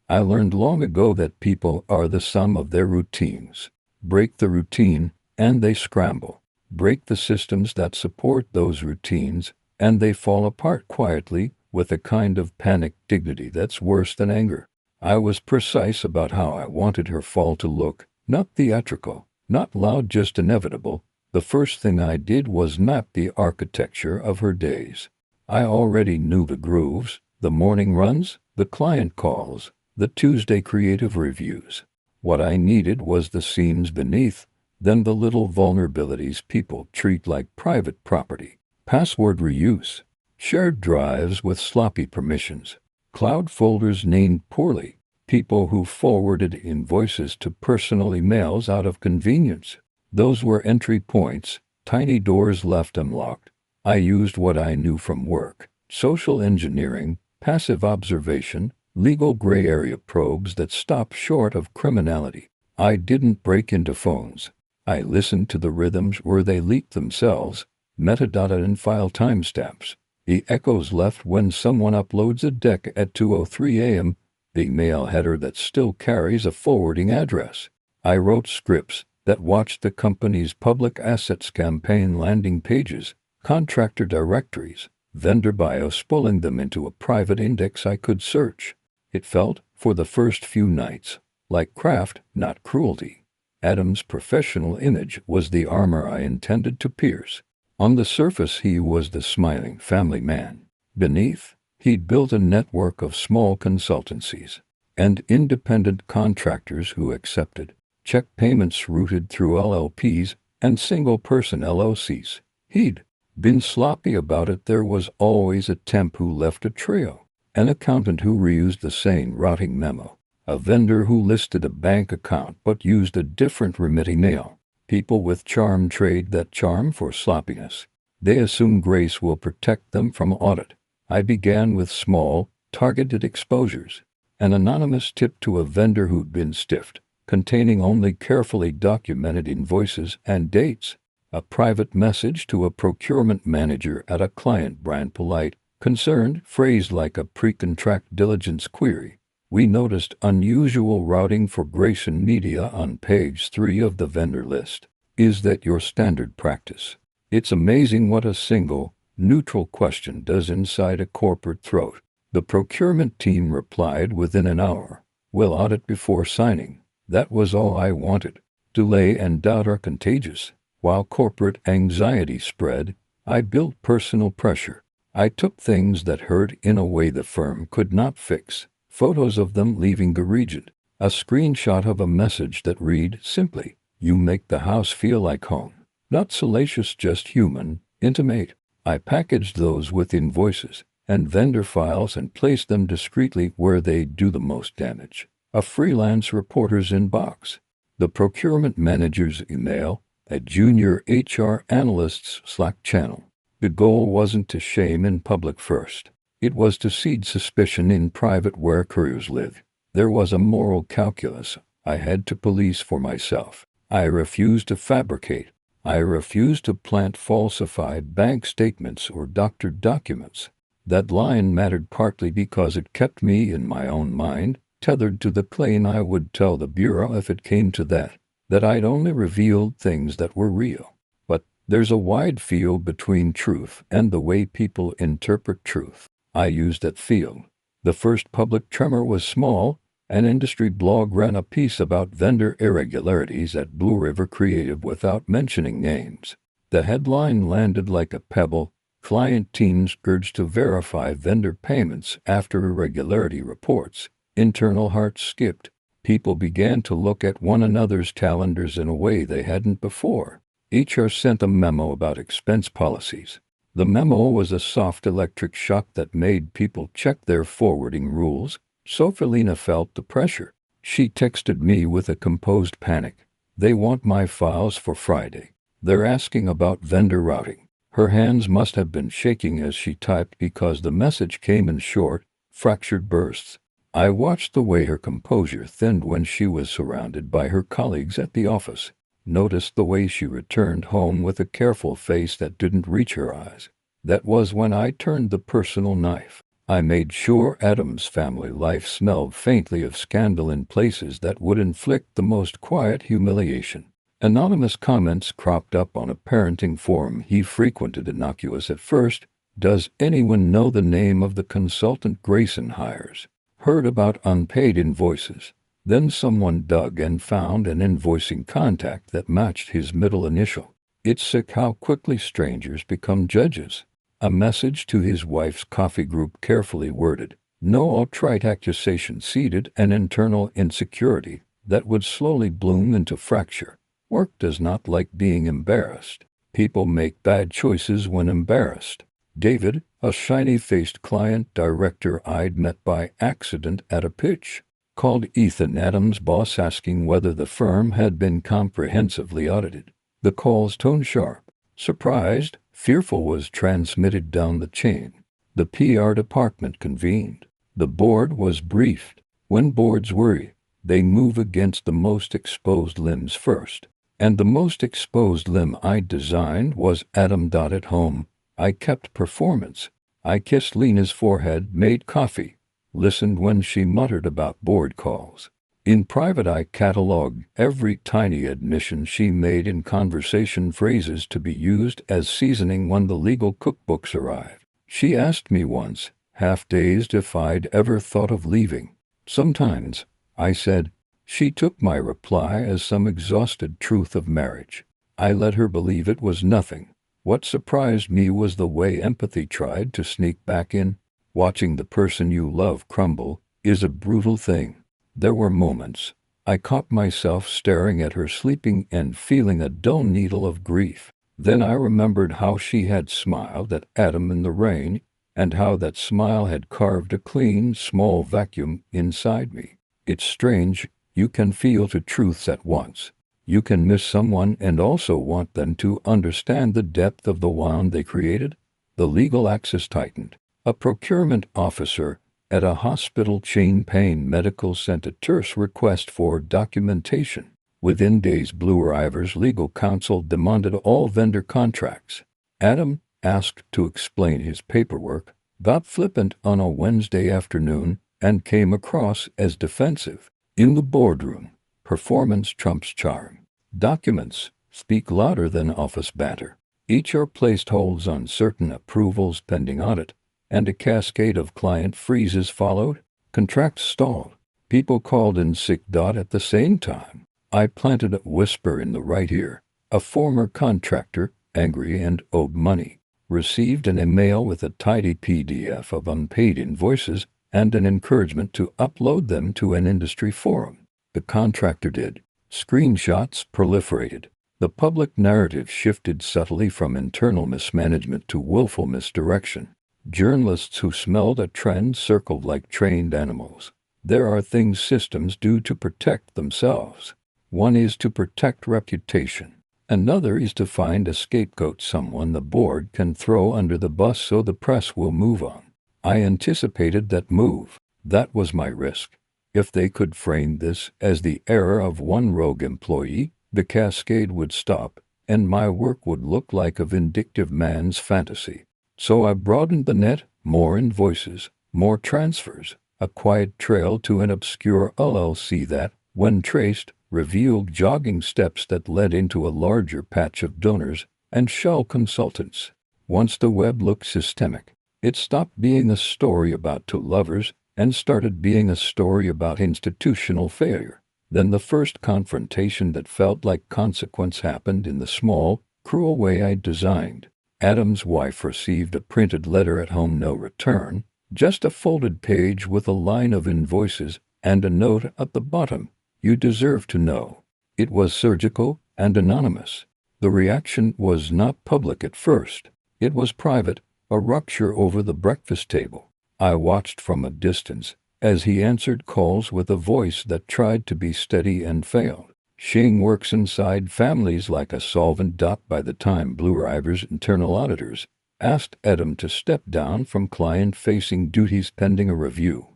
I learned long ago that people are the sum of their routines. Break the routine, and they scramble. Break the systems that support those routines, and they fall apart quietly, with a kind of panic dignity that's worse than anger. I was precise about how I wanted her fall to look, not theatrical, not loud, just inevitable. The first thing I did was map the architecture of her days. I already knew the grooves, the morning runs, the client calls, the Tuesday creative reviews. What I needed was the scenes beneath, then the little vulnerabilities people treat like private property. Password reuse, shared drives with sloppy permissions, cloud folders named poorly, people who forwarded invoices to personal emails out of convenience. Those were entry points, tiny doors left unlocked. I used what I knew from work: social engineering, passive observation, legal gray area probes that stop short of criminality. I didn't break into phones. I listened to the rhythms where they leak themselves, metadata and file timestamps, the echoes left when someone uploads a deck at 2:03 a.m., the mail header that still carries a forwarding address. I wrote scripts that watched the company's public assets campaign landing pages, contractor directories, vendor bios, pulling them into a private index I could search. It felt, for the first few nights, like craft, not cruelty. Adam's professional image was the armor I intended to pierce. On the surface he was the smiling family man. Beneath, he'd built a network of small consultancies and independent contractors who accepted check payments routed through LLPs and single-person LLCs. He'd been sloppy about it. There was always a temp who left a trail, an accountant who reused the same routing memo, a vendor who listed a bank account but used a different remitting mail. People with charm trade that charm for sloppiness. They assume grace will protect them from audit. I began with small, targeted exposures. An anonymous tip to a vendor who'd been stiffed, containing only carefully documented invoices and dates. A private message to a procurement manager at a client brand, polite, concerned, phrased like a pre-contract diligence query. We noticed unusual routing for Grayson Media on page 3 of the vendor list. Is that your standard practice? It's amazing what a single, neutral question does inside a corporate throat. The procurement team replied within an hour. We'll audit before signing. That was all I wanted. Delay and doubt are contagious. While corporate anxiety spread, I built personal pressure. I took things that hurt in a way the firm could not fix. Photos of them leaving the region. A screenshot of a message that read simply, "You make the house feel like home." Not salacious, just human, intimate. I packaged those with invoices and vendor files and placed them discreetly where they do the most damage. A freelance reporter's inbox, the procurement manager's email, a junior HR analyst's Slack channel. The goal wasn't to shame in public first. It was to seed suspicion in private where careers live. There was a moral calculus I had to police for myself. I refused to fabricate. I refused to plant falsified bank statements or doctored documents. That line mattered partly because it kept me in my own mind, tethered to the plane. I would tell the Bureau if it came to that I'd only revealed things that were real. But there's a wide field between truth and the way people interpret truth. I used that field. The first public tremor was small. An industry blog ran a piece about vendor irregularities at Blue River Creative without mentioning names. The headline landed like a pebble. Client teams urged to verify vendor payments after irregularity reports. Internal hearts skipped. People began to look at one another's calendars in a way they hadn't before. HR sent a memo about expense policies. The memo was a soft electric shock that made people check their forwarding rules. So Lena felt the pressure. She texted me with a composed panic. They want my files for Friday. They're asking about vendor routing. Her hands must have been shaking as she typed because the message came in short, fractured bursts. I watched the way her composure thinned when she was surrounded by her colleagues at the office. Noticed the way she returned home with a careful face that didn't reach her eyes. That was when I turned the personal knife. I made sure Adam's family life smelled faintly of scandal in places that would inflict the most quiet humiliation. Anonymous comments cropped up on a parenting forum he frequented, innocuous at first. Does anyone know the name of the consultant Grayson hires? Heard about unpaid invoices. Then someone dug and found an invoicing contact that matched his middle initial. It's sick how quickly strangers become judges. A message to his wife's coffee group, carefully worded. No outright accusation, seeded an internal insecurity that would slowly bloom into fracture. Work does not like being embarrassed. People make bad choices when embarrassed. David, a shiny-faced client director I'd met by accident at a pitch, called Ethan, Adam's boss, asking whether the firm had been comprehensively audited. The call's tone sharp, surprised, fearful, was transmitted down the chain. The PR department convened. The board was briefed. When boards worry, they move against the most exposed limbs first. And the most exposed limb I designed was Adam. At home, I kept performance. I kissed Lena's forehead, made coffee, listened when she muttered about board calls. In private, I catalogued every tiny admission she made in conversation, phrases to be used as seasoning when the legal cookbooks arrived. She asked me once, half-dazed, if I'd ever thought of leaving. Sometimes, I said. She took my reply as some exhausted truth of marriage. I let her believe it was nothing. What surprised me was the way empathy tried to sneak back in. Watching the person you love crumble is a brutal thing. There were moments I caught myself staring at her sleeping and feeling a dull needle of grief. Then I remembered how she had smiled at Adam in the rain, and how that smile had carved a clean, small vacuum inside me. It's strange. You can feel two truths at once. You can miss someone and also want them to understand the depth of the wound they created. The legal axis tightened. A procurement officer at a hospital chain Payne Medical sent a terse request for documentation. Within days, Blue River's legal counsel demanded all vendor contracts. Adam, asked to explain his paperwork, got flippant on a Wednesday afternoon and came across as defensive. In the boardroom, performance trumps charm. Documents speak louder than office banter. HR placed holds on certain approvals pending audit, and a cascade of client freezes followed. Contracts stalled. People called in sick. At the same time, I planted a whisper in the right ear. A former contractor, angry and owed money, received an email with a tidy PDF of unpaid invoices and an encouragement to upload them to an industry forum. The contractor did. Screenshots proliferated. The public narrative shifted subtly from internal mismanagement to willful misdirection. Journalists who smelled a trend circled like trained animals. There are things systems do to protect themselves. One is to protect reputation. Another is to find a scapegoat, someone the board can throw under the bus so the press will move on. I anticipated that move. That was my risk. If they could frame this as the error of one rogue employee, the cascade would stop, and my work would look like a vindictive man's fantasy. So I broadened the net. More invoices, more transfers, a quiet trail to an obscure LLC that, when traced, revealed jogging steps that led into a larger patch of donors and shell consultants. Once the web looked systemic, it stopped being a story about two lovers and started being a story about institutional failure. Then the first confrontation that felt like consequence happened in the small, cruel way I'd designed. Adam's wife received a printed letter at home, no return, just a folded page with a line of invoices and a note at the bottom. You deserve to know. It was surgical and anonymous. The reaction was not public at first. It was private, a rupture over the breakfast table. I watched from a distance as he answered calls with a voice that tried to be steady and failed. Shing works inside families like a solvent. By the time Blue River's internal auditors asked Adam to step down from client-facing duties pending a review,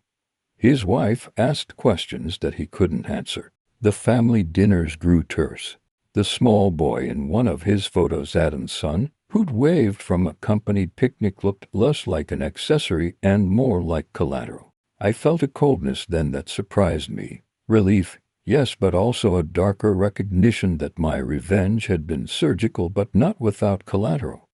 his wife asked questions that he couldn't answer. The family dinners grew terse. The small boy in one of his photos, Adam's son, Who'd waved from a company picnic looked less like an accessory and more like collateral. I felt a coldness then that surprised me. Relief, yes, but also a darker recognition that my revenge had been surgical but not without collateral.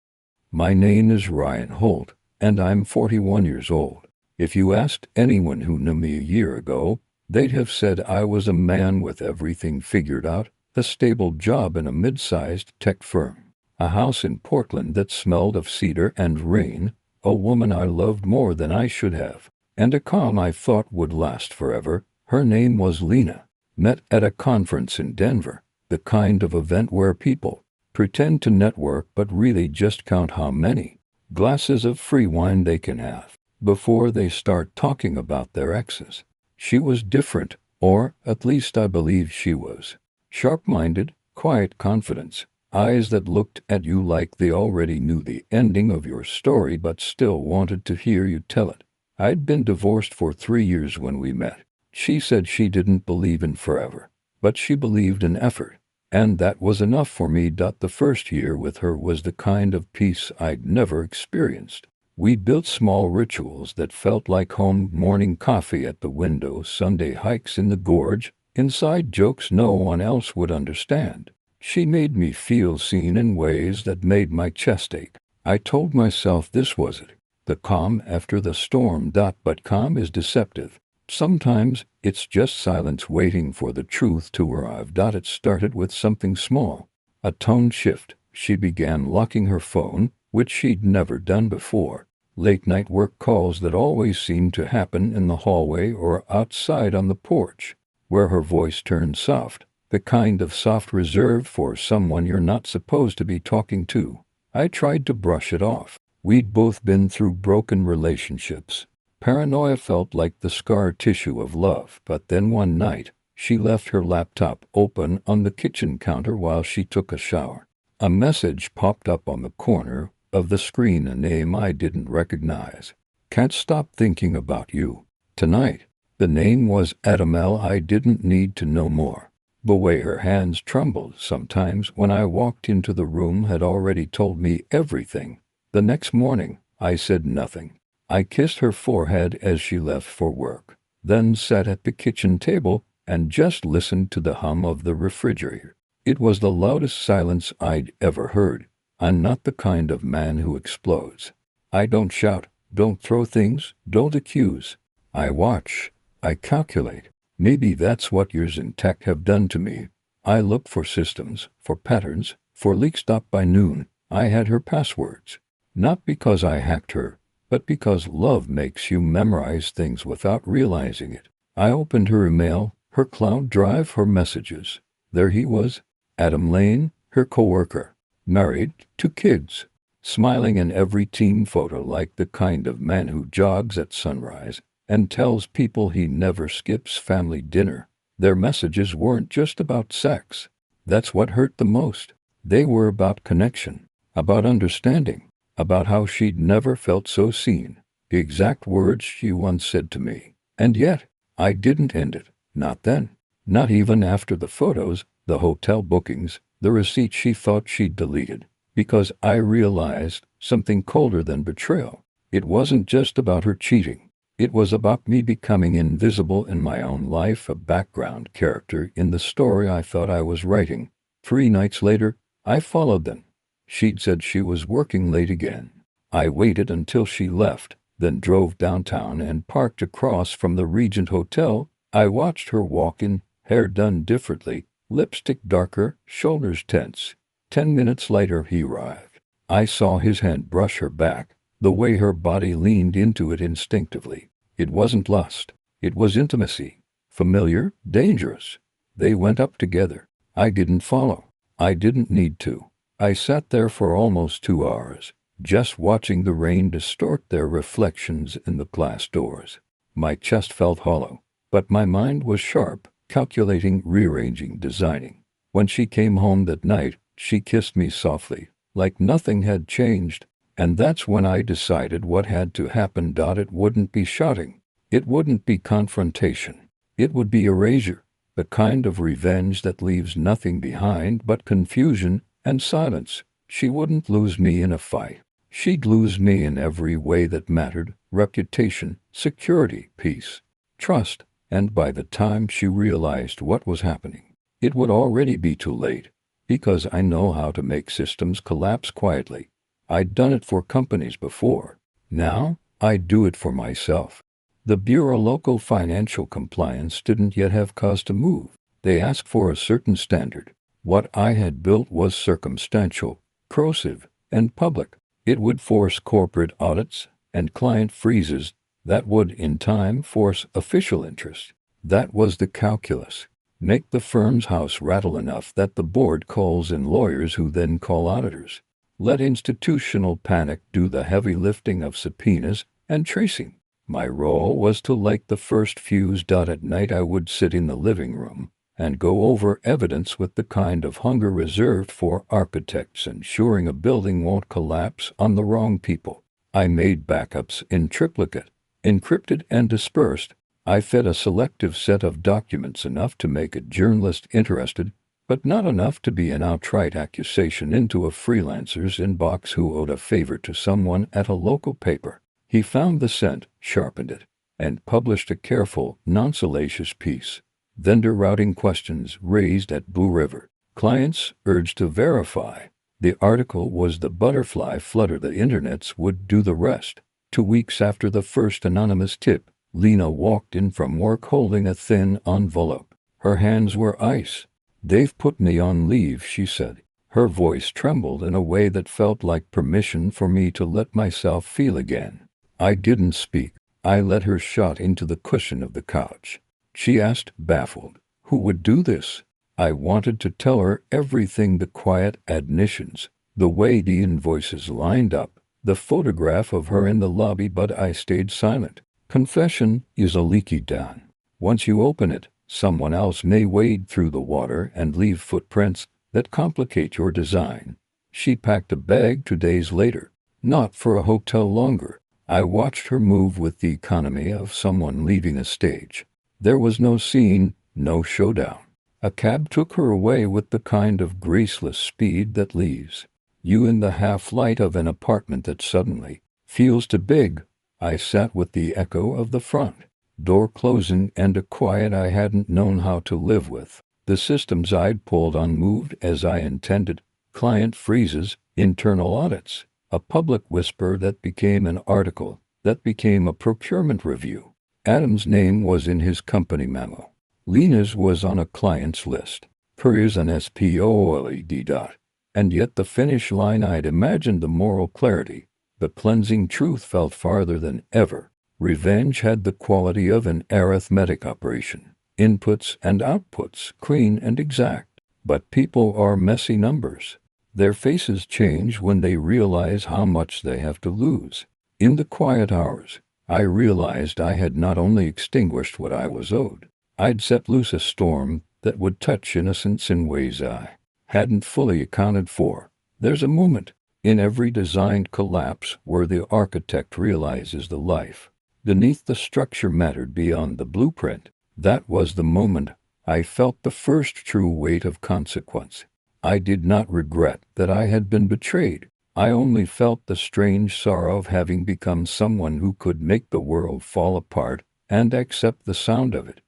My name is Ryan Holt, and I'm 41 years old. If you asked anyone who knew me a year ago, they'd have said I was a man with everything figured out, a stable job in a mid-sized tech firm, a house in Portland that smelled of cedar and rain, a woman I loved more than I should have, and a calm I thought would last forever. Her name was Lena. Met at a conference in Denver, the kind of event where people pretend to network but really just count how many glasses of free wine they can have before they start talking about their exes. She was different, or at least I believe she was. Sharp-minded, quiet confidence, eyes that looked at you like they already knew the ending of your story but still wanted to hear you tell it. I'd been divorced for 3 years when we met. She said she didn't believe in forever, but she believed in effort. And that was enough for me. The first year with her was the kind of peace I'd never experienced. We built small rituals that felt like home: morning coffee at the window, Sunday hikes in the gorge, inside jokes no one else would understand. She made me feel seen in ways that made my chest ache. I told myself this was it, the calm after the storm. But calm is deceptive. Sometimes it's just silence waiting for the truth to arrive. It started with something small, a tone shift. She began locking her phone, which she'd never done before. Late-night work calls that always seemed to happen in the hallway or outside on the porch, where her voice turned soft, the kind of soft reserved for someone you're not supposed to be talking to. I tried to brush it off. We'd both been through broken relationships. Paranoia felt like the scar tissue of love. But then one night, she left her laptop open on the kitchen counter while she took a shower. A message popped up on the corner of the screen, a name I didn't recognize. Can't stop thinking about you tonight. The name was Adam L. I didn't need to know more. The way her hands trembled sometimes when I walked into the room had already told me everything. The next morning, I said nothing. I kissed her forehead as she left for work, then sat at the kitchen table and just listened to the hum of the refrigerator. It was the loudest silence I'd ever heard. I'm not the kind of man who explodes. I don't shout, don't throw things, don't accuse. I watch. I calculate. Maybe that's what years in tech have done to me. I look for systems, for patterns, for leaks. By noon, I had her passwords. Not because I hacked her, but because love makes you memorize things without realizing it. I opened her email, her cloud drive, her messages. There he was, Adam Lane, her coworker, married, 2 kids, smiling in every team photo like the kind of man who jogs at sunrise and tells people he never skips family dinner. Their messages weren't just about sex. That's what hurt the most. They were about connection, about understanding, about how she'd never felt so seen. The exact words she once said to me. And yet, I didn't end it. Not then. Not even after the photos, the hotel bookings, the receipts she thought she'd deleted. Because I realized something colder than betrayal. It wasn't just about her cheating. It was about me becoming invisible in my own life, a background character in the story I thought I was writing. 3 nights later, I followed them. She'd said she was working late again. I waited until she left, then drove downtown and parked across from the Regent Hotel. I watched her walk in, hair done differently, lipstick darker, shoulders tense. 10 minutes later he arrived. I saw his hand brush her back, the way her body leaned into it instinctively. It wasn't lust. It was intimacy. Familiar, dangerous. They went up together. I didn't follow. I didn't need to. I sat there for almost 2 hours, just watching the rain distort their reflections in the glass doors. My chest felt hollow, but my mind was sharp, calculating, rearranging, designing. When she came home that night, she kissed me softly, like nothing had changed, and that's when I decided what had to happen. It wouldn't be shouting. It wouldn't be confrontation. It would be erasure, the kind of revenge that leaves nothing behind but confusion and silence. She wouldn't lose me in a fight. She'd lose me in every way that mattered: reputation, security, peace, trust. And by the time she realized what was happening, it would already be too late. Because I know how to make systems collapse quietly. I'd done it for companies before. Now, I'd do it for myself. The Bureau local financial compliance didn't yet have cause to move. They asked for a certain standard. What I had built was circumstantial, corrosive, and public. It would force corporate audits and client freezes that would, in time, force official interest. That was the calculus. Make the firm's house rattle enough that the board calls in lawyers who then call auditors. Let institutional panic do the heavy lifting of subpoenas and tracing. My role was to light the first fuse. At night I would sit in the living room and go over evidence with the kind of hunger reserved for architects, ensuring a building won't collapse on the wrong people. I made backups in triplicate, encrypted and dispersed. I fed a selective set of documents enough to make a journalist interested, but not enough to be an outright accusation into a freelancer's inbox who owed a favor to someone at a local paper. He found the scent, sharpened it, and published a careful, non-salacious piece. Vendor routing questions raised at Blue River. Clients urged to verify. The article was the butterfly flutter. The internets would do the rest. 2 weeks after the first anonymous tip, Lena walked in from work holding a thin envelope. Her hands were ice. "They've put me on leave," she said. Her voice trembled in a way that felt like permission for me to let myself feel again. I didn't speak. I let her shot into the cushion of the couch. She asked, baffled, "Who would do this?" I wanted to tell her everything: the quiet admissions, the way the invoices lined up, the photograph of her in the lobby, but I stayed silent. Confession is a leaky dam. Once you open it, someone else may wade through the water and leave footprints that complicate your design. She packed a bag 2 days later, not for a hotel longer. I watched her move with the economy of someone leaving a stage. There was no scene, no showdown. A cab took her away with the kind of graceless speed that leaves you in the half-light of an apartment that suddenly feels too big. I sat with the echo of the front door closing and a quiet I hadn't known how to live with. The systems I'd pulled on moved as I intended. Client freezes, internal audits, a public whisper that became an article, that became a procurement review. Adam's name was in his company memo. Lena's was on a client's list. Perry's an SPOLED. And yet the finish line, I'd imagined the moral clarity, the cleansing truth, felt farther than ever. Revenge had the quality of an arithmetic operation. Inputs and outputs, clean and exact. But people are messy numbers. Their faces change when they realize how much they have to lose. In the quiet hours, I realized I had not only extinguished what I was owed, I'd set loose a storm that would touch innocence in ways I hadn't fully accounted for. There's a moment in every designed collapse where the architect realizes the life beneath the structure mattered beyond the blueprint. That was the moment I felt the first true weight of consequence. I did not regret that I had been betrayed. I only felt the strange sorrow of having become someone who could make the world fall apart and accept the sound of it.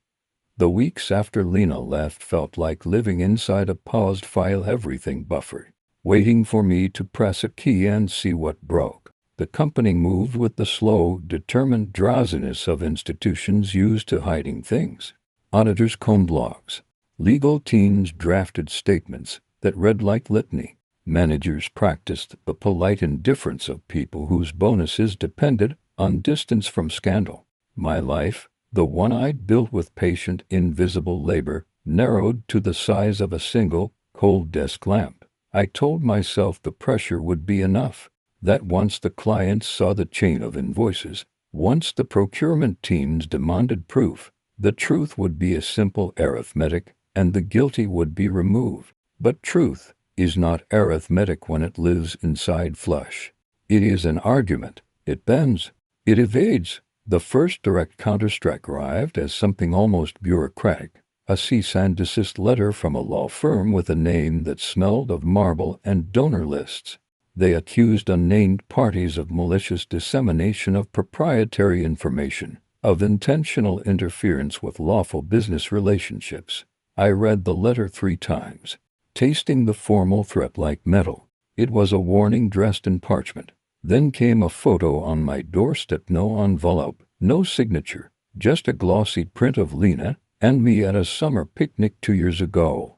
The weeks after Lena left felt like living inside a paused file, everything buffered, waiting for me to press a key and see what broke. The company moved with the slow, determined drowsiness of institutions used to hiding things. Auditors combed logs. Legal teams drafted statements that read like litany. Managers practiced the polite indifference of people whose bonuses depended on distance from scandal. My life, the one I'd built with patient, invisible labor, narrowed to the size of a single, cold desk lamp. I told myself the pressure would be enough, that once the clients saw the chain of invoices, once the procurement teams demanded proof, the truth would be a simple arithmetic, and the guilty would be removed. But truth is not arithmetic when it lives inside flesh. It is an argument. It bends. It evades. The first direct counterstrike arrived as something almost bureaucratic, a cease and desist letter from a law firm with a name that smelled of marble and donor lists. They accused unnamed parties of malicious dissemination of proprietary information, of intentional interference with lawful business relationships. I read the letter 3 times, tasting the formal threat like metal. It was a warning dressed in parchment. Then came a photo on my doorstep, no envelope, no signature, just a glossy print of Lena and me at a summer picnic 2 years ago,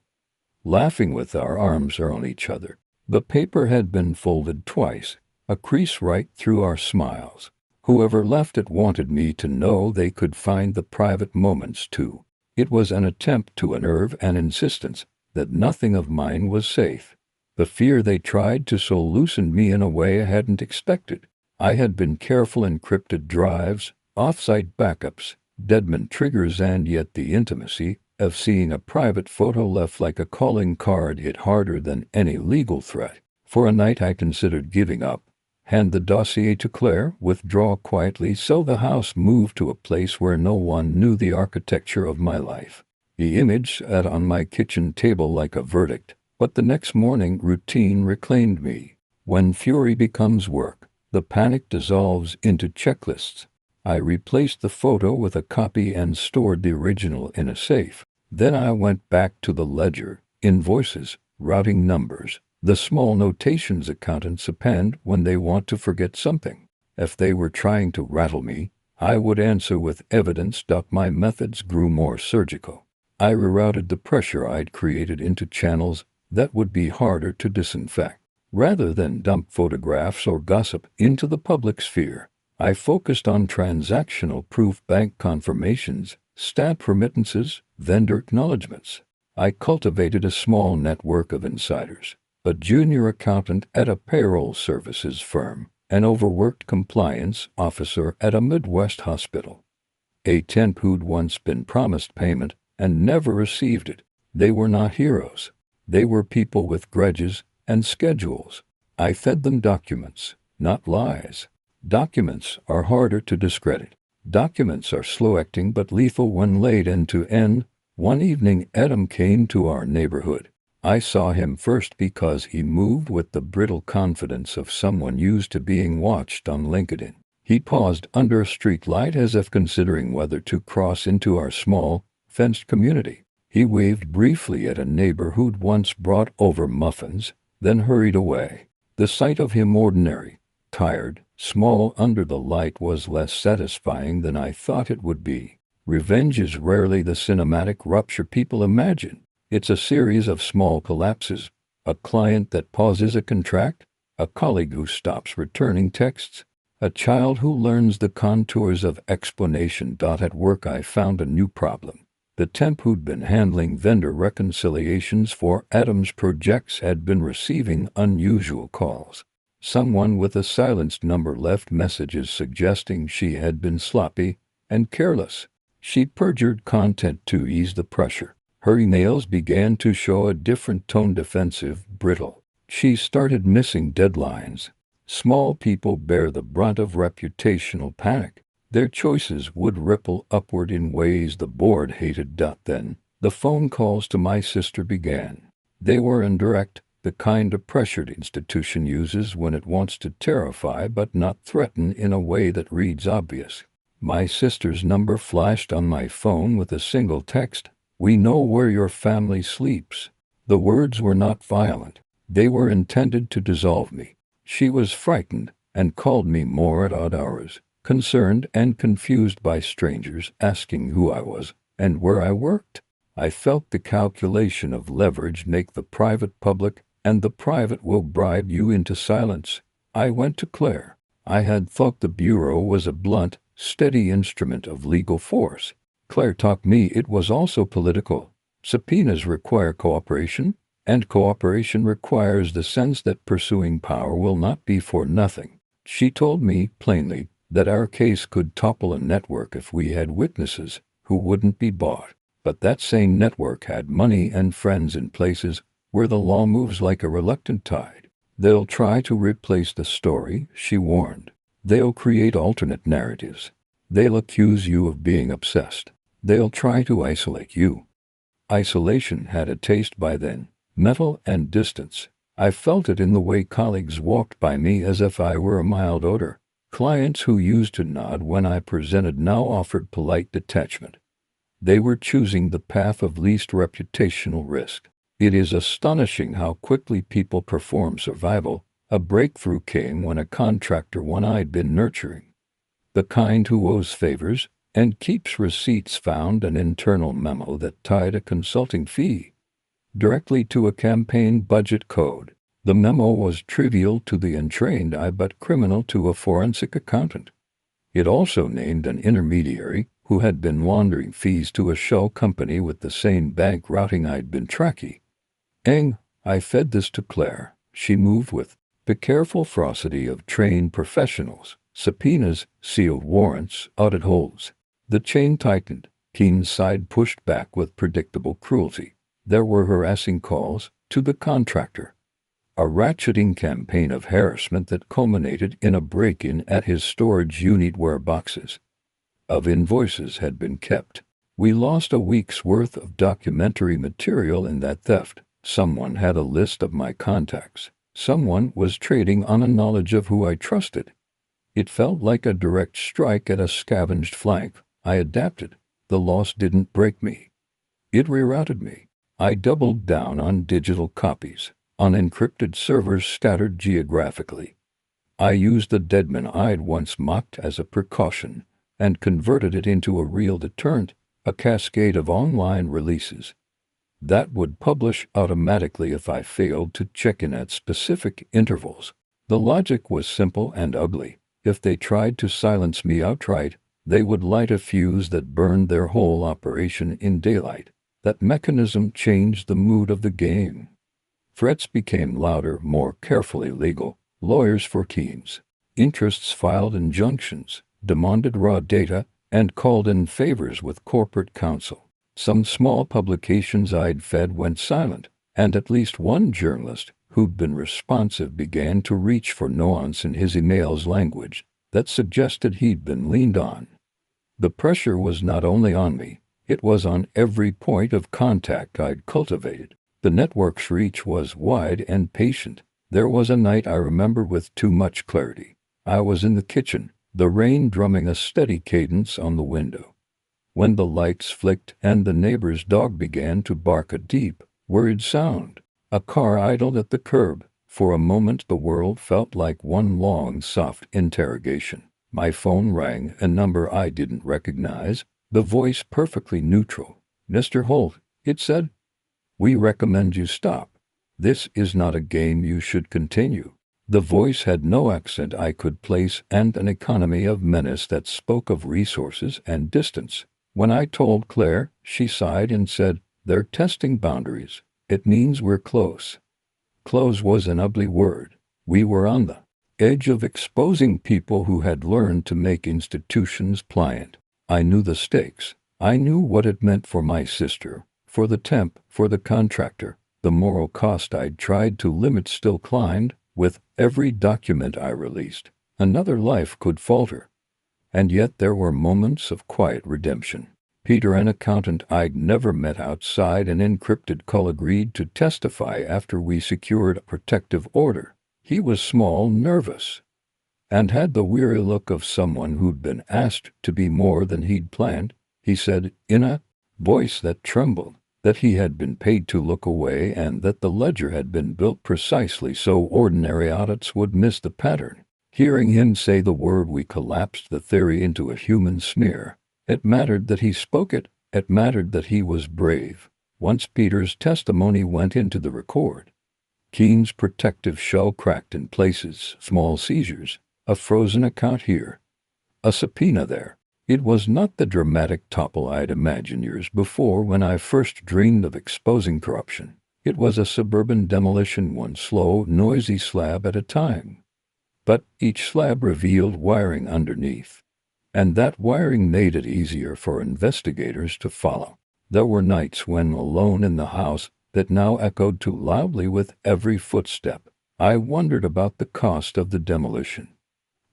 laughing with our arms around each other. The paper had been folded twice, a crease right through our smiles. Whoever left it wanted me to know they could find the private moments too. It was an attempt to unnerve an insistence that nothing of mine was safe. The fear they tried to so loosened me in a way I hadn't expected. I had been careful, encrypted drives, off-site backups, deadman triggers, and yet the intimacy of seeing a private photo left like a calling card hit harder than any legal threat. For a night I considered giving up, hand the dossier to Claire, withdraw quietly so the house moved to a place where no one knew the architecture of my life. The image sat on my kitchen table like a verdict, but the next morning routine reclaimed me. When fury becomes work, the panic dissolves into checklists. I replaced the photo with a copy and stored the original in a safe. Then I went back to the ledger, invoices, routing numbers, the small notations accountants append when they want to forget something. If they were trying to rattle me, I would answer with evidence. My methods grew more surgical. I rerouted the pressure I'd created into channels that would be harder to disinfect. Rather than dump photographs or gossip into the public sphere, I focused on transactional proof, bank confirmations, stamp remittances, vendor acknowledgments. I cultivated a small network of insiders, a junior accountant at a payroll services firm, an overworked compliance officer at a Midwest hospital, a temp who'd once been promised payment and never received it. They were not heroes. They were people with grudges and schedules. I fed them documents, not lies. Documents are harder to discredit. Documents are slow-acting but lethal when laid end to end. One evening Adam came to our neighborhood. I saw him first because he moved with the brittle confidence of someone used to being watched on LinkedIn. He paused under a street light as if considering whether to cross into our small, fenced community. He waved briefly at a neighbor who'd once brought over muffins, then hurried away. The sight of him, ordinary, tired, small under the light, was less satisfying than I thought it would be. Revenge is rarely the cinematic rupture people imagine. It's a series of small collapses, a client that pauses a contract, a colleague who stops returning texts, a child who learns the contours of explanation. At work I found a new problem. The temp who'd been handling vendor reconciliations for Adam's projects had been receiving unusual calls. Someone with a silenced number left messages suggesting she had been sloppy and careless. She perjured content to ease the pressure. Her emails began to show a different tone, defensive, brittle. She started missing deadlines. Small people bear the brunt of reputational panic. Their choices would ripple upward in ways the board hated. Then, the phone calls to my sister began. They were indirect, the kind a pressured institution uses when it wants to terrify but not threaten in a way that reads obvious. My sister's number flashed on my phone with a single text: "We know where your family sleeps." The words were not violent. They were intended to dissolve me. She was frightened and called me more at odd hours, concerned and confused by strangers asking who I was and where I worked. I felt the calculation of leverage: make the private public, and the private will bribe you into silence. I went to Claire. I had thought the bureau was a blunt, steady instrument of legal force. Claire taught me it was also political. Subpoenas require cooperation, and cooperation requires the sense that pursuing power will not be for nothing. She told me plainly that our case could topple a network if we had witnesses who wouldn't be bought. But that same network had money and friends in places where the law moves like a reluctant tide. They'll try to replace the story, she warned. They'll create alternate narratives. They'll accuse you of being obsessed. They'll try to isolate you. Isolation had a taste by then, metal and distance. I felt it in the way colleagues walked by me as if I were a mild odor. Clients who used to nod when I presented now offered polite detachment. They were choosing the path of least reputational risk. It is astonishing how quickly people perform survival. A breakthrough came when a contractor one I'd been nurturing, the kind who owes favors and keeps receipts, found an internal memo that tied a consulting fee directly to a campaign budget code. The memo was trivial to the untrained eye but criminal to a forensic accountant. It also named an intermediary who had been laundering fees to a shell company with the same bank routing I'd been tracking. I fed this to Claire. She moved with the careful ferocity of trained professionals. Subpoenas, sealed warrants, audit holds. The chain tightened. Keen's side pushed back with predictable cruelty. There were harassing calls to the contractor, a ratcheting campaign of harassment that culminated in a break-in at his storage unit where boxes of invoices had been kept. We lost a week's worth of documentary material in that theft. Someone had a list of my contacts. Someone was trading on a knowledge of who I trusted. It felt like a direct strike at a scavenged flank. I adapted. The loss didn't break me. It rerouted me. I doubled down on digital copies, on encrypted servers scattered geographically. I used the deadman I'd once mocked as a precaution and converted it into a real deterrent, a cascade of online releases that would publish automatically if I failed to check in at specific intervals. The logic was simple and ugly. If they tried to silence me outright, they would light a fuse that burned their whole operation in daylight. That mechanism changed the mood of the game. Threats became louder, more carefully legal. Lawyers for Keen's interests filed injunctions, demanded raw data, and called in favors with corporate counsel. Some small publications I'd fed went silent, and at least one journalist who'd been responsive began to reach for nuance in his emails, language that suggested he'd been leaned on. The pressure was not only on me, it was on every point of contact I'd cultivated. The network's reach was wide and patient. There was a night I remember with too much clarity. I was in the kitchen, the rain drumming a steady cadence on the window, when the lights flicked and the neighbor's dog began to bark a deep, worried sound. A car idled at the curb. For a moment the world felt like one long, soft interrogation. My phone rang, a number I didn't recognize, the voice perfectly neutral. "Mr. Holt," it said, "we recommend you stop. This is not a game you should continue." The voice had no accent I could place and an economy of menace that spoke of resources and distance. When I told Claire, she sighed and said, "They're testing boundaries. It means we're close." Close was an ugly word. We were on the edge of exposing people who had learned to make institutions pliant. I knew the stakes. I knew what it meant for my sister, for the temp, for the contractor. The moral cost I'd tried to limit still climbed. With every document I released, another life could falter. And yet there were moments of quiet redemption. Peter, an accountant I'd never met outside an encrypted call, agreed to testify after we secured a protective order. He was small, nervous, and had the weary look of someone who'd been asked to be more than he'd planned. He said, in a voice that trembled, that he had been paid to look away and that the ledger had been built precisely so ordinary audits would miss the pattern. Hearing him say the word, we collapsed the theory into a human sneer. It mattered that he spoke it. It mattered that he was brave. Once Peter's testimony went into the record, Keen's protective shell cracked in places, small seizures, a frozen account here, a subpoena there. It was not the dramatic topple I'd imagined years before when I first dreamed of exposing corruption. It was a suburban demolition, one slow, noisy slab at a time. But each slab revealed wiring underneath, and that wiring made it easier for investigators to follow. There were nights when, alone in the house that now echoed too loudly with every footstep, I wondered about the cost of the demolition.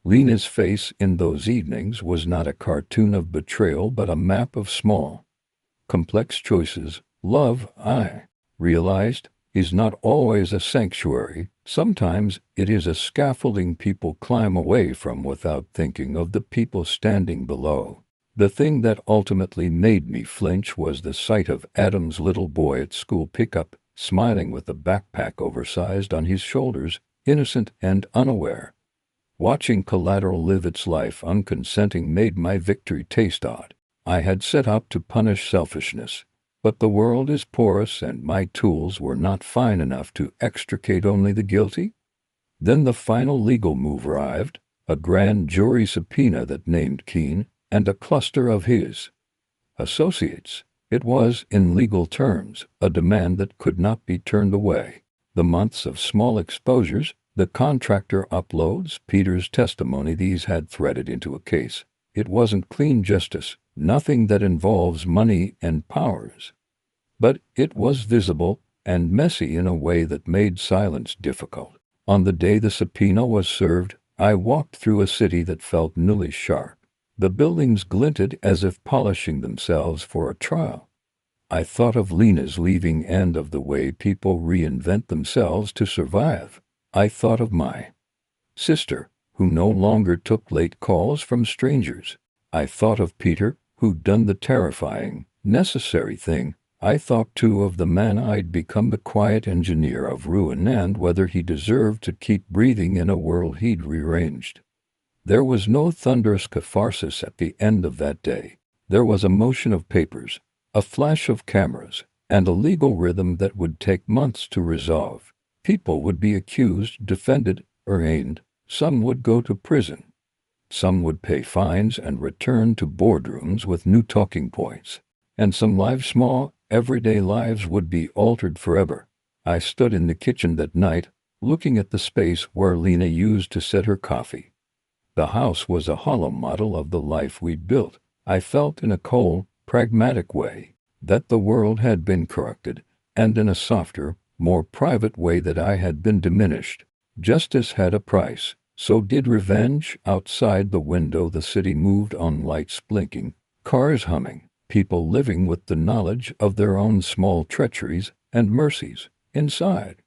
Lena's face in those evenings was not a cartoon of betrayal but a map of small, complex choices Love, I realized, is not always a sanctuary. Sometimes it is a scaffolding people climb away from without thinking of the people standing below. The thing that ultimately made me flinch was the sight of Adam's little boy at school pickup, smiling with a backpack oversized on his shoulders, innocent and unaware. Watching collateral live its life unconsenting made my victory taste odd. I had set out to punish selfishness, but the world is porous and my tools were not fine enough to extricate only the guilty. Then the final legal move arrived, a grand jury subpoena that named Keene and a cluster of his associates. It was, in legal terms, a demand that could not be turned away. The months of small exposures, the contractor uploads, Peter's testimony, these had threaded into a case. It wasn't clean justice, nothing that involves money and powers. But it was visible and messy in a way that made silence difficult. On the day the subpoena was served, I walked through a city that felt newly sharp. The buildings glinted as if polishing themselves for a trial. I thought of Lena's leaving and of the way people reinvent themselves to survive. I thought of my sister, who no longer took late calls from strangers. I thought of Peter, who'd done the terrifying, necessary thing. I thought, too, of the man I'd become, the quiet engineer of ruin, and whether he deserved to keep breathing in a world he'd rearranged. There was no thunderous catharsis at the end of that day. There was a motion of papers, a flash of cameras, and a legal rhythm that would take months to resolve. People would be accused, defended, arraigned. Some would go to prison. Some would pay fines and return to boardrooms with new talking points. And some lives, small, everyday lives, would be altered forever. I stood in the kitchen that night, looking at the space where Lena used to set her coffee. The house was a hollow model of the life we'd built. I felt in a cold, pragmatic way that the world had been corrected, and in a softer, more private way that I had been diminished. Justice had a price. So did revenge. Outside the window the city moved on, lights blinking, cars humming, people living with the knowledge of their own small treacheries and mercies. Inside,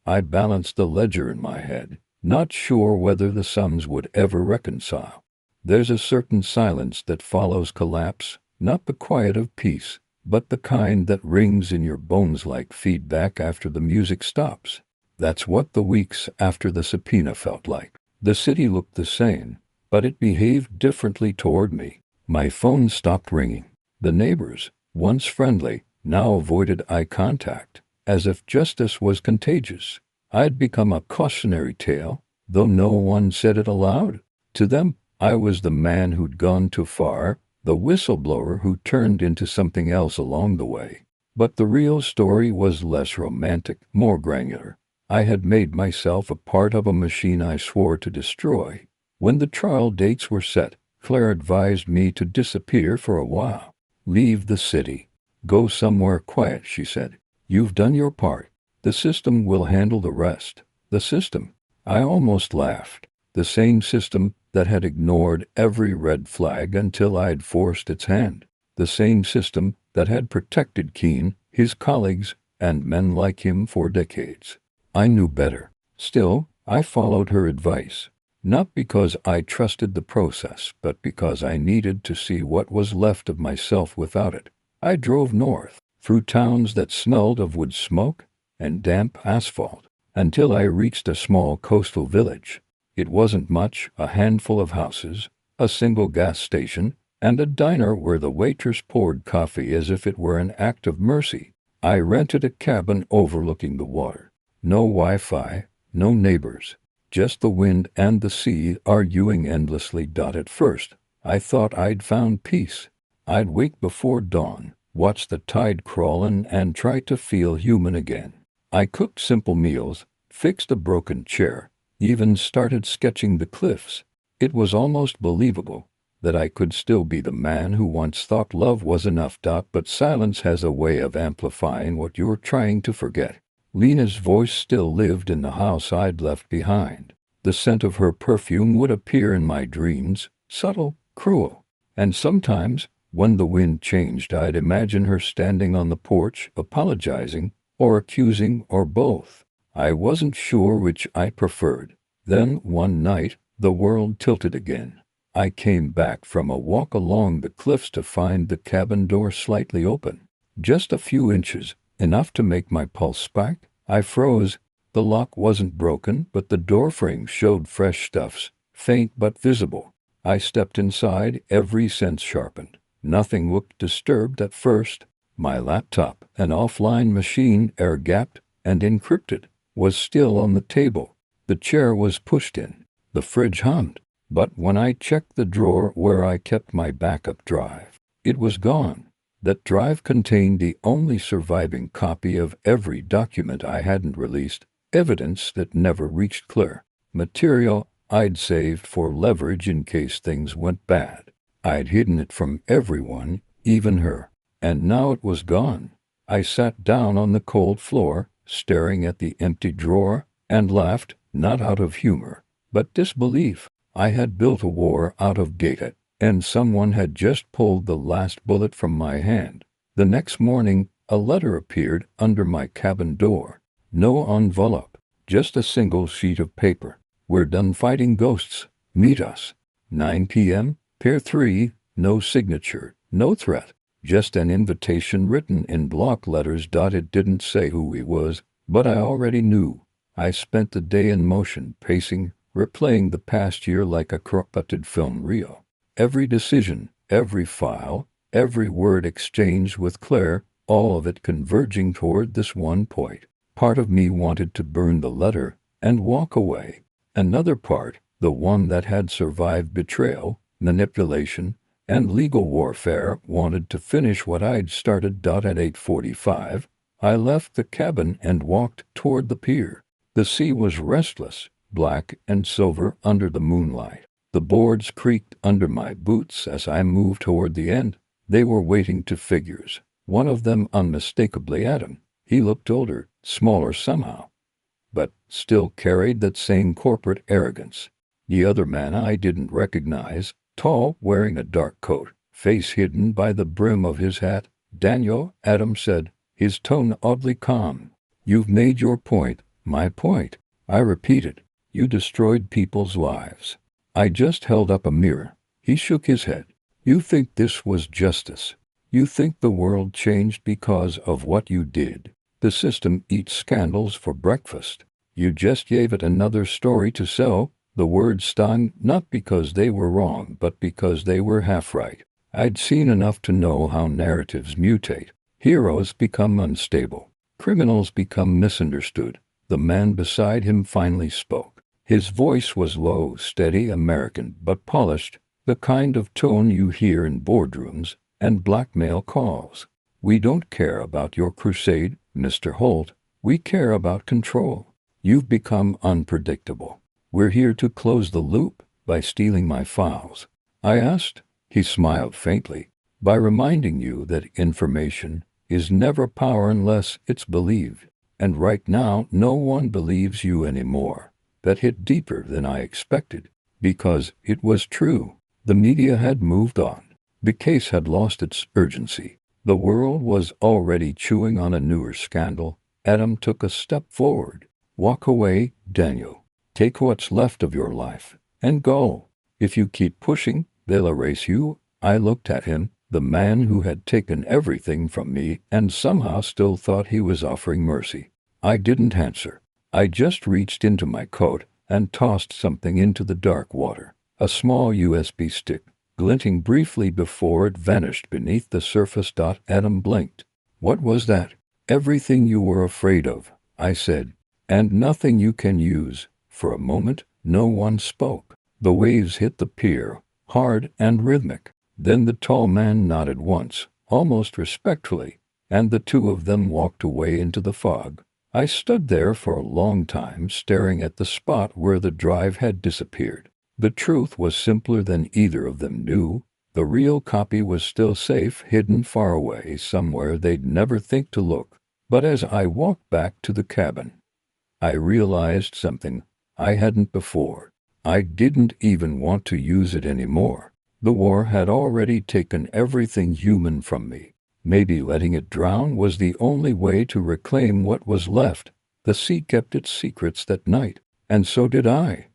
I balanced the ledger in my head, not sure whether the sums would ever reconcile. There's a certain silence that follows collapse, not the quiet of peace, but the kind that rings in your bones like feedback after the music stops. That's what the weeks after the subpoena felt like. The city looked the same, but it behaved differently toward me. My phone stopped ringing. The neighbors, once friendly, now avoided eye contact, as if justice was contagious. I'd become a cautionary tale, though no one said it aloud. To them, I was the man who'd gone too far, the whistleblower who turned into something else along the way. But the real story was less romantic, more granular. I had made myself a part of a machine I swore to destroy. When the trial dates were set, Claire advised me to disappear for a while. Leave the city. Go somewhere quiet, she said. You've done your part. The system will handle the rest. The system. I almost laughed. The same system that had ignored every red flag until I'd forced its hand. The same system that had protected Keene, his colleagues, and men like him for decades. I knew better. Still, I followed her advice. Not because I trusted the process, but because I needed to see what was left of myself without it. I drove north, through towns that smelled of wood smoke and damp asphalt, until I reached a small coastal village. It wasn't much, a handful of houses, a single gas station, and a diner where the waitress poured coffee as if it were an act of mercy. I rented a cabin overlooking the water. No Wi-Fi, no neighbors, just the wind and the sea arguing endlessly. At first, I thought I'd found peace. I'd wake before dawn, watch the tide crawl in, and try to feel human again. I cooked simple meals, fixed a broken chair, even started sketching the cliffs. It was almost believable that I could still be the man who once thought love was enough. But silence has a way of amplifying what you're trying to forget. Lena's voice still lived in the house I'd left behind. The scent of her perfume would appear in my dreams, subtle, cruel, and sometimes When the wind changed, I'd imagine her standing on the porch, apologizing, or accusing, or both. I wasn't sure which I preferred. Then, one night, the world tilted again. I came back from a walk along the cliffs to find the cabin door slightly open. Just a few inches, enough to make my pulse spike. I froze. The lock wasn't broken, but the doorframe showed fresh scuffs, faint but visible. I stepped inside, every sense sharpened. Nothing looked disturbed at first. My laptop, an offline machine, air-gapped and encrypted, was still on the table. The chair was pushed in. The fridge hummed. But when I checked the drawer where I kept my backup drive, it was gone. That drive contained the only surviving copy of every document I hadn't released, evidence that never reached clear, material I'd saved for leverage in case things went bad. I'd hidden it from everyone, even her, and now it was gone. I sat down on the cold floor, staring at the empty drawer, and laughed, not out of humor, but disbelief. I had built a war out of data, and someone had just pulled the last bullet from my hand. The next morning, a letter appeared under my cabin door. No envelope, just a single sheet of paper. We're done fighting ghosts. Meet us. 9 p.m., Pier 3, no signature, no threat, just an invitation written in block letters. It didn't say who he was, but I already knew. I spent the day in motion, pacing, replaying the past year like a corrupted film reel. Every decision, every file, every word exchanged with Claire, all of it converging toward this one point. Part of me wanted to burn the letter and walk away. Another part, the one that had survived betrayal, manipulation, and legal warfare, wanted to finish what I'd started. At 8:45, I left the cabin and walked toward the pier. The sea was restless, black and silver under the moonlight. The boards creaked under my boots as I moved toward the end. They were waiting to figures. One of them unmistakably Adam. He looked older, smaller somehow, but still carried that same corporate arrogance. The other man I didn't recognize, tall, wearing a dark coat, face hidden by the brim of his hat. Daniel, Adam said, his tone oddly calm. You've made your point. My point, I repeated. You destroyed people's lives. I just held up a mirror. He shook his head. You think this was justice. You think the world changed because of what you did. The system eats scandals for breakfast. You just gave it another story to sell. The words stung, not because they were wrong, but because they were half right. I'd seen enough to know how narratives mutate. Heroes become unstable. Criminals become misunderstood. The man beside him finally spoke. His voice was low, steady, American, but polished, the kind of tone you hear in boardrooms and blackmail calls. We don't care about your crusade, Mr. Holt. We care about control. You've become unpredictable. We're here to close the loop by stealing my files. I asked. He smiled faintly. By reminding you that information is never power unless it's believed. And right now, no one believes you anymore. That hit deeper than I expected, because it was true. The media had moved on. The case had lost its urgency. The world was already chewing on a newer scandal. Adam took a step forward. Walk away, Daniel. Take what's left of your life and go. If you keep pushing, they'll erase you. I looked at him, the man who had taken everything from me and somehow still thought he was offering mercy. I didn't answer. I just reached into my coat and tossed something into the dark water. A small USB stick, glinting briefly before it vanished beneath the surface. Adam blinked. What was that? Everything you were afraid of, I said, and nothing you can use. For a moment, no one spoke. The waves hit the pier, hard and rhythmic. Then the tall man nodded once, almost respectfully, and the two of them walked away into the fog. I stood there for a long time, staring at the spot where the drive had disappeared. The truth was simpler than either of them knew. The real copy was still safe, hidden far away, somewhere they'd never think to look. But as I walked back to the cabin, I realized something I hadn't before. I didn't even want to use it anymore. The war had already taken everything human from me. Maybe letting it drown was the only way to reclaim what was left. The sea kept its secrets that night, and so did I.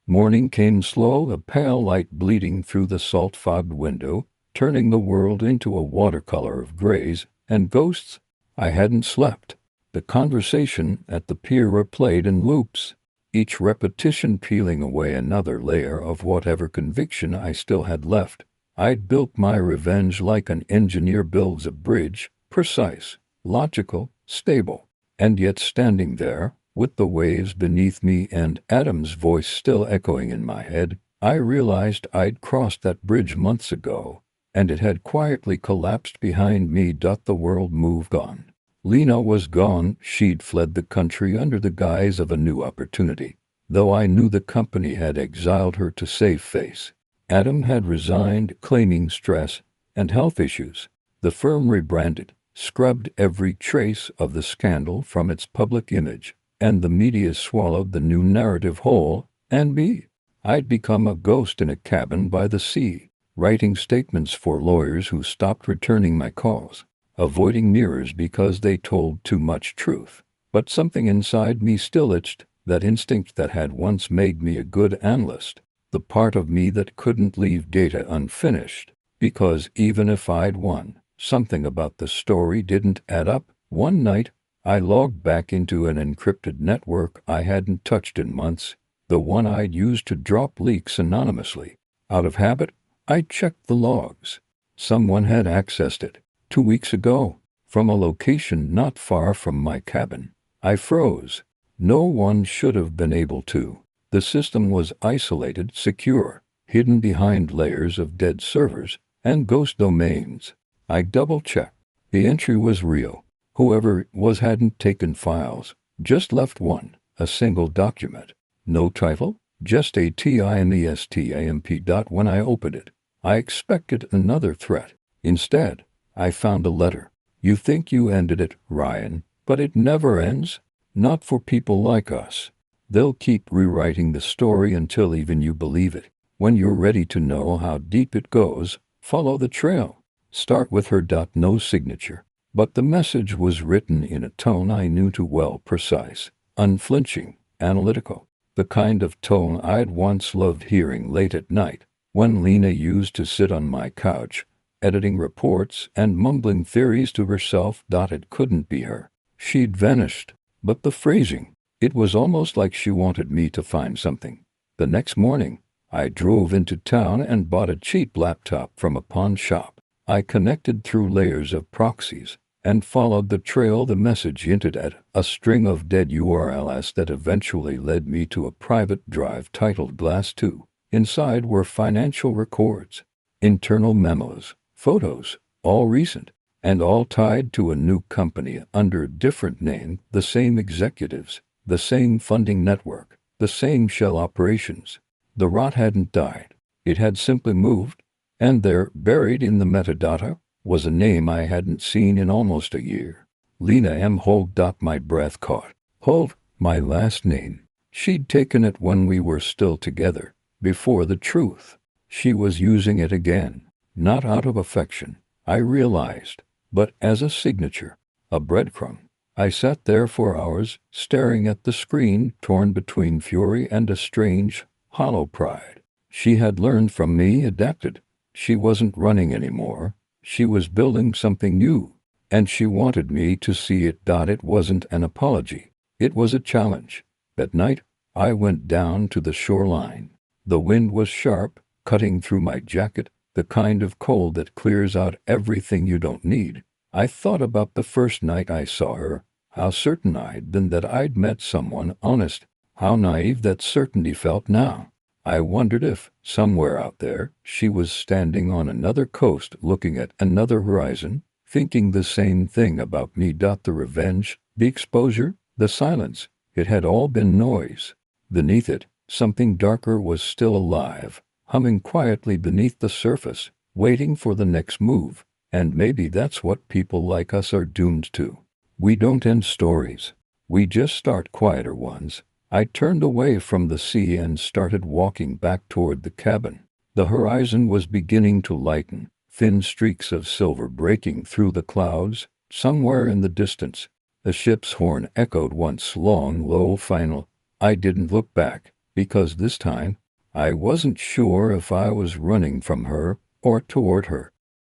Morning came slow, a pale light bleeding through the salt-fogged window, turning the world into a watercolor of grays and ghosts. I hadn't slept. The conversation at the pier replayed in loops, each repetition peeling away another layer of whatever conviction I still had left. I'd built my revenge like an engineer builds a bridge, precise, logical, stable, and yet standing there, with the waves beneath me and Adam's voice still echoing in my head, I realized I'd crossed that bridge months ago, and it had quietly collapsed behind me. The world moved on. Lena was gone. She'd fled the country under the guise of a new opportunity, though I knew the company had exiled her to save face. Adam had resigned, claiming stress and health issues. The firm rebranded, scrubbed every trace of the scandal from its public image, and the media swallowed the new narrative whole. And me? I'd become a ghost in a cabin by the sea, writing statements for lawyers who stopped returning my calls, avoiding mirrors because they told too much truth. But something inside me still itched, that instinct that had once made me a good analyst, the part of me that couldn't leave data unfinished, because even if I'd won, something about the story didn't add up. One night, I logged back into an encrypted network I hadn't touched in months, the one I'd used to drop leaks anonymously. Out of habit, I checked the logs. Someone had accessed it 2 weeks ago, from a location not far from my cabin. I froze. No one should have been able to. The system was isolated, secure, hidden behind layers of dead servers and ghost domains. I double-checked. The entry was real. Whoever it was hadn't taken files, just left one, a single document. No title, just ATIMESTAMP. When I opened it, I expected another threat. Instead, I found a letter. You think you ended it, Ryan, but it never ends. Not for people like us. They'll keep rewriting the story until even you believe it. When you're ready to know how deep it goes, follow the trail. Start with her. No signature. But the message was written in a tone I knew too well, precise, unflinching, analytical. The kind of tone I'd once loved hearing late at night, when Lena used to sit on my couch, editing reports and mumbling theories to herself. It couldn't be her. She'd vanished. But the phrasing, it was almost like she wanted me to find something. The next morning, I drove into town and bought a cheap laptop from a pawn shop. I connected through layers of proxies and followed the trail the message hinted at, a string of dead URLs that eventually led me to a private drive titled Glass 2. Inside were financial records, internal memos, photos, all recent, and all tied to a new company under a different name, the same executives, the same funding network, the same shell operations. The rot hadn't died. It had simply moved, and there, buried in the metadata, was a name I hadn't seen in almost a year. Lena M. Holt. My breath caught. Holt, my last name. She'd taken it when we were still together, before the truth. She was using it again, not out of affection, I realized, but as a signature, a breadcrumb. I sat there for hours, staring at the screen, torn between fury and a strange, hollow pride. She had learned from me, adapted. She wasn't running anymore. She was building something new, and she wanted me to see it. It wasn't an apology. It was a challenge. That night, I went down to the shoreline. The wind was sharp, cutting through my jacket, the kind of cold that clears out everything you don't need. I thought about the first night I saw her, how certain I'd been that I'd met someone honest, how naive that certainty felt now. I wondered if, somewhere out there, she was standing on another coast looking at another horizon, thinking the same thing about me. The revenge, the exposure, the silence, it had all been noise. Beneath it, something darker was still alive, humming quietly beneath the surface, waiting for the next move. And maybe that's what people like us are doomed to. We don't end stories. We just start quieter ones. I turned away from the sea and started walking back toward the cabin. The horizon was beginning to lighten, thin streaks of silver breaking through the clouds. Somewhere in the distance, the ship's horn echoed once long, low, final. I didn't look back, because this time, I wasn't sure if I was running from her or toward her.